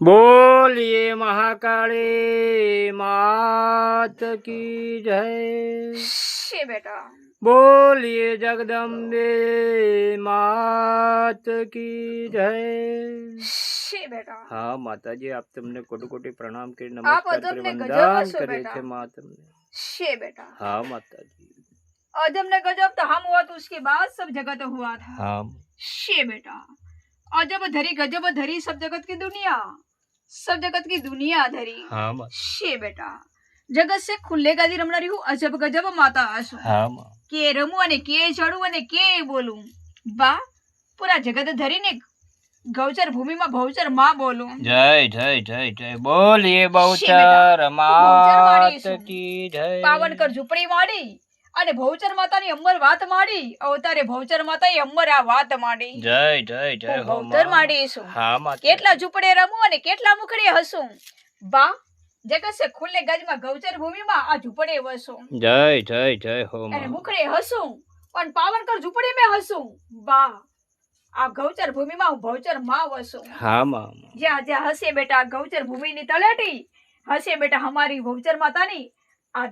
बोलिए महाकाली मात की जय। शे बेटा बोलिए जगदम्बे मात की जय। शे बेटा हाँ माताजी, आप तुमने कोटि कोटि प्रणाम के आप नमस्कार अदब ने गजब वंदन हसो करे बेटा। छे माँ तुमने। शे बेटा हाँ माताजी। अदब ने गजब तो हम हुआ तो उसके बाद सब जगत हुआ था। हाँ शे बेटा अजब धरी गजब धरी सब जगत की दुनिया धरी। हाँ माँ। शे बेटा जगत से खुले गादी रमणारी हूँ अजब गजब माता आसु। हाँ माँ। के रमू અને કે ચડું અને કે બોલું બા પૂરા જગત ધરીને ગૌચર ભૂમિમાં ભૌચર માં બોલું। जय जय जय जय। बोलिए શી बहुचर બેટા, बहुचर मात मारीશું। की जय। પાવન કર ઝૂંપડી માડી અને ભૌચર માતાની અમર વાત માડી અવતારે ભૌચર માતાએ અમર આ વાત માડી। जय जय जय હું हो ભૌચર माँ। માડીશું। हाँ माता। કેટલા ઝૂંપડે રમું અને કેટલા મુખડે હસું બા જગત से खुले गजમાં ગૌચર ભૂમિમાં આ ઝૂંપડે વસું जय जय जय हो અને माँ। મુખડે હસું પણ પાવન કર ઝૂંપડી में હસું બા આ ગૌચર ભૂમિમાં હું ભૌચર માં વસું। हाँ माँ। જ્યાં જ્યાં હસે બેટા ગૌચર ભૂમિની તળેટી હસે બેટા हमारी ભૌચર માતાની આ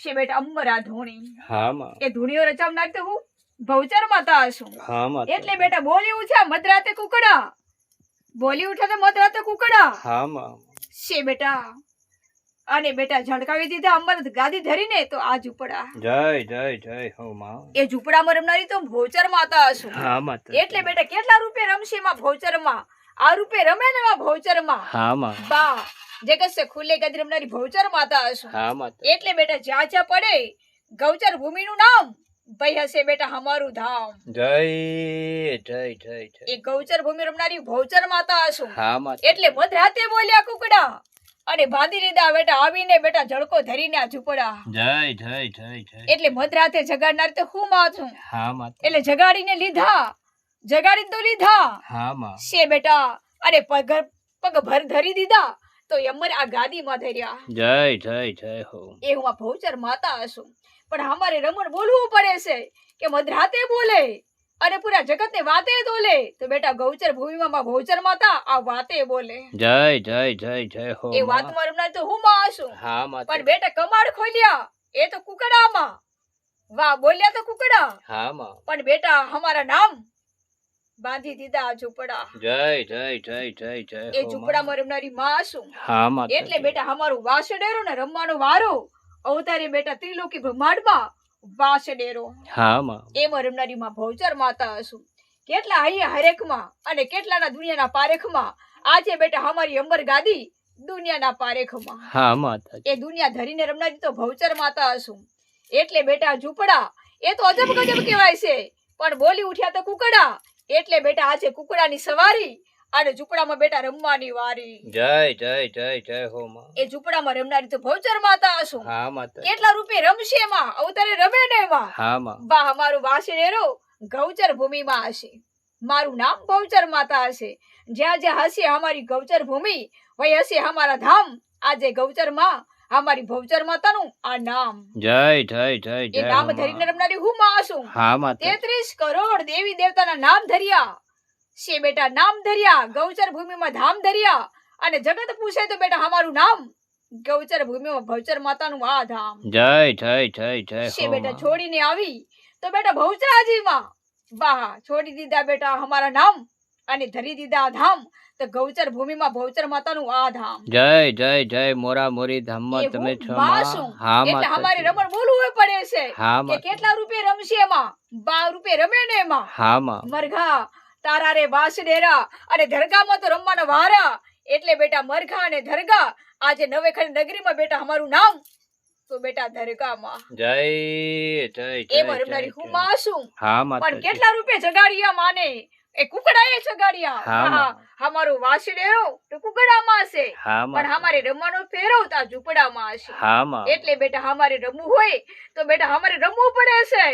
છે બેટા અમરા ધૂણી। हाँ माँ। એ ધૂણીઓ રચાવનાર તો હું ભૌચર માતા હશું। हाँ माँ। એટલે બેટા બોલી ઉઠ્યા મધરાતે કુકડા બોલી ઉઠ્યા તો મધરાતે કુકડા हाँ माँ। છે બેટા અને બેટા ઝળકાવી દીધા અમર ગાદી ધરીને તો આ ઝૂંપડા। जय जय जय हो माँ। એ ઝૂંપડામાં રમનારી તો ભૌચર માતા હશું। हाँ माता। એટલે બેટા કેટલા રૂપે રમશે માં ભૌચરમાં આ રૂપે રમે ને માં ભૌચરમાં हाँ माँ। બા જગત સે ખુલ્લે ગદ રમનારી ભૌચર માતા હશું। हाँ माता। એટલે બેટા જ્યાં જ્યાં પડે ગૌચર ભૂમિનું નામ ભઈ હશે બેટા હમારું ધામ। जय जय जय जय। એ ગૌચર ભૂમિ રમનારી ભૌચર માતા હશું। हाँ माता। એટલે મધરાતે બોલ્યા કુકડા અને બાંધી લીધા બેટા આવીને બેટા ઝળકો ધરીને આ ઝૂંપડા। जय जय जय जय। એટલે મધરાતે જગાડનાર તો હું માં છું। हाँ माता। એટલે જગાડીને લીધા જગાડીને તો લીધા हाँ माँ। છે બેટા અને પગ ભર ધરી દીધા તો અમર આ ગાદીમાં ધર્યા। जय जय जय हो। એ હું આ ભૌચર માતા હશું। પણ અમારે રમણ બોલવું પડે છે કે મધરાતે બોલે અને પૂરા જગતને વાતે તોલે તો બેટા ગૌચર ભૂમિમાં માં ભૌચર માતા આ વાતે બોલે। जय जय जय जय हो એ माँ। વાતમાં રમનાર તો હું માં હશું। हाँ माता। પણ બેટા કમાડ ખોલ્યા એ તો કુકડામાં વાહ બોલ્યા તો કુકડા हाँ माँ। પણ બેટા हमारा નામ બાંધી દીધા આ ઝૂંપડા। जय जय जय जय जय એ हो माँ। ઝૂંપડામાં રમનારી માં હશું। हाँ माता। એટલે બેટા અમારું વાસડેરો ને રમવાનો વારો અવતારે બેટા ત્રિલોકી બ્રહ્માંડમાં વાસડેરો हाँ माँ। એમાં રમનારી માં ભૌચર માતા હશું। કેટલા અહીંયા હરેકમાં અને કેટલાના દુનિયાના પારેખમાં આજે બેટા અમારી અંબર ગાદી દુનિયાના પારેખમાં हाँ माता। એ દુનિયા ધરીને રમનારી તો ભૌચર માતા હશું। એટલે બેટા ઝૂંપડા એ તો અજબ ગજબ કહેવાય છે પણ બોલી ઉઠ્યા તો કુકડા એટલે બેટા આજે કુકડાની સવારી અને ઝૂંપડામાં બેટા રમવાની વારી। जय जय जय जय हो माँ। એ ઝૂંપડામાં રમનારી તો ભૌચર માતા હશું। हाँ माता। કેટલા રૂપે રમશે માં અવતારે રમે ને માં हाँ माँ। બા અમારું વાસણેરો ગૌચર ભૂમિમાં હશે મારું નામ ભૌચર માતા હશે। જ્યાં જ્યાં હશે અમારી ગૌચર ભૂમિ વહી હશે અમારા ધામ આજે ગૌચરમાં અમારી ભૌચર માતાનું આ નામ। जय जय जय એ जय નામ हो ધરીને माँ। રમનારી હું માં હશું। हाँ माता। 33 કરોડ દેવી દેવતાના નામ ધર્યા છે બેટા નામ ધર્યા ગૌચર ભૂમિમાં ધામ ધર્યા અને જગત પૂછે તો બેટા અમારું નામ ગૌચર ભૂમિમાં ભૌચર માતાનું આ ધામ। जय जय जय जय છે हो બેટા माँ। છોડીને આવી તો બેટા ભૌચરાજીમાં વાહ છોડી દીધા બેટા અમારા નામ અને ધરી દીધા આ ધામ તો ગૌચર ભૂમિમાં ભૌચર માતાનું આ ધામ। जय जय जय मोरा मोरी धाम એ तमे હું छो માં माँ। છું। हाँ એટલે माता। અમારે રમણ બોલવું પડે છે हाँ કે माँ। કેટલા રૂપે રમશે એમાં બા રૂપે રમે ને એમાં हाँ माँ। મરઘા તારા રે વાસડેરા અને દરગાહમાં તો રમવાના વારા એટલે બેટા મરઘા અને દરગાહ આજે નવેખંડ નગરીમાં બેટા અમારું નામ તો બેટા દરગાહમાં जय जय એમાં जय રમનારી जय હું जय। માં છું। हाँ પણ माता। કેટલા રૂપે જગાડ્યા માને એ કુકડાએ જગાડ્યા હા, હા માં. અમારો વાસડેરો તો કુકડામાં હશે हाँ પણ माता। અમારે રમવાનો ફેરવતા ઝૂંપડામાં હશે। हाँ माँ। એટલે બેટા અમારે રમવું હોય તો બેટા અમારે રમવું પડે છે।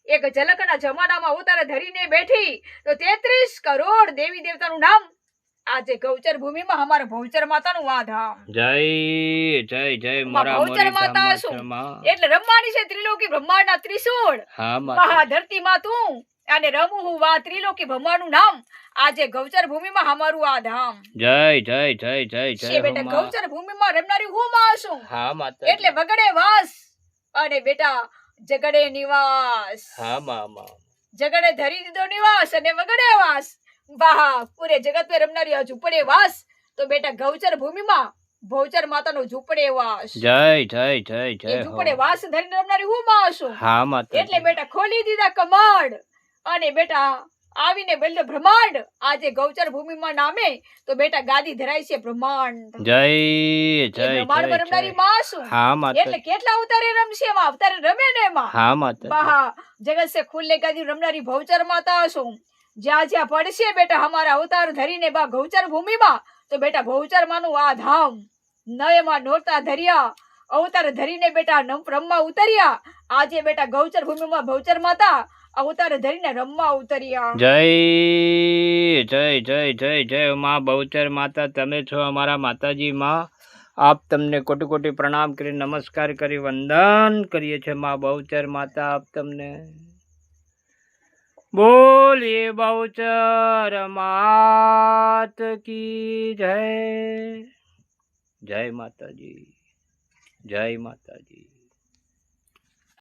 એક ઝલકના જમાનામાં ઉતારે ધરીને બેઠી તો 33 કરોડ દેવી દેવતાનું નામ આજે ગૌચર ભૂમિમાં અમારા ભૌચર માતાનું આ ધામ। जय जय जय માં मोरा ભૌચર मोरी માતા धाम શું माँ। એટલે રમવાની છે ત્રિલોકી બ્રહ્માંડના ત્રિશૂળ हाँ મહા माता। ધરતીમાં તું અને રમું હું વા ત્રિલોકી ભમવાનું નામ આજે ગૌચર ભૂમિમાં અમારું આ ધામ જય જય જય જય છે જય બેટા હો માં. ગૌચર ભૂમિમાં રમનારી હું માં છું હા માતાજી. એટલે વગડે વાસ અને બેટા જગડે નિવાસ હા માં. જગડે ધરી દીધો નિવાસ અને વગડે વાસ વાહ પૂરે જગત રમનારી આ ઝૂંપડે વાસ તો બેટા ગૌચર ભૂમિમાં ભૌચર માતાનો ઝૂંપડે વાસ જય જય જય એ જય હો. ઝૂંપડે વાસ ધરીને રમનારી હું માં છું હા માતાજી. એટલે બેટા ખોલી દીધા કમાડ અને બેટા આવીને બેલ્યો બ્રહ્માંડ આજે ગૌચર ભૂમિમાં નામે તો બેટા ગાદી ધરાય છે બ્રહ્માંડ જય એ જય બ્રહ્માંડ જય રમનારી જય. માં છું હા એટલે માતાજી. કેટલા અવતારે રમશે એમાં અવતારે રમે ને એમાં હા માતાજી. બહા જગત સે ખુલ્લે ગાદી રમનારી ભૌચર માતા છું જ્યાં જ્યાં પડશે બેટા અમારા અવતાર ધરીને બા ગૌચર ભૂમિમાં તો બેટા ભૌચર માનું આ ધામ નયમાં નોરતા ધર્યા અવતાર ધરીને બેટા રમવા ઉતર્યા આજે બેટા ગૌચર ભૂમિમાં ભૌચર માતા અવતાર ધરીને રમવા ઉતર્યા જય જય જય જય જય માં બહુચર માતા. તમે છો અમારા માતાજી માં. આપ તમને કોટી કોટી પ્રણામ કરી નમસ્કાર કરી વંદન કરીએ છીએ માં બહુચર માતા. આપ તમને બોલીએ બહુચર માત કી જય. જય માતાજી. જય માતાજી.